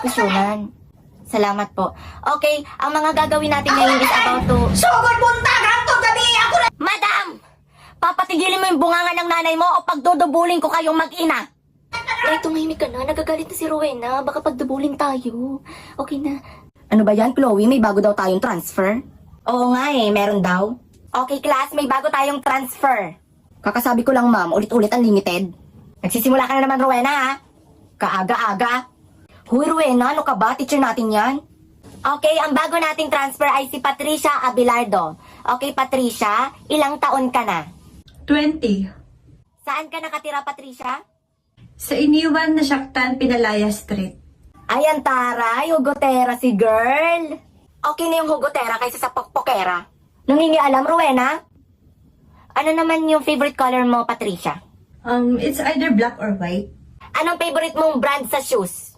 diskusyonan. Salamat po. Okay, ang mga gagawin natin ngayon is about to... Sugod buntagan to gabi ako na. Madam! Papatigilin mo yung bunganga ng nanay mo o pagdudubulin ko kayong mag-ina. Ay, tumahimik ka na. Nagagalit na si Rowena. Baka pagdubulin tayo. Okay na. Ano ba yan, Chloe? May bago daw tayong transfer? Oo nga eh, meron daw. Okay, class, may bago tayong transfer. Kakasabi ko lang, ma'am, ulit-ulit unlimited. Nagsisimula ka na naman, Rowena, ha? Kaaga-aga. Huy, Rowena, ano ka ba? Teacher natin yan. Okay, ang bago nating transfer ay si Patricia Abelardo. Okay, Patricia, ilang taon ka na? 20. Saan ka nakatira, Patricia? Sa iniwan na Shaktan, Pinalaya Street. Ayan, taray, hugotera si girl. Okay na yung hugotera kaysa sa pokpokera. Nangingialam, Rowena? Ano naman yung favorite color mo, Patricia? It's either black or white. Anong favorite mong brand sa shoes?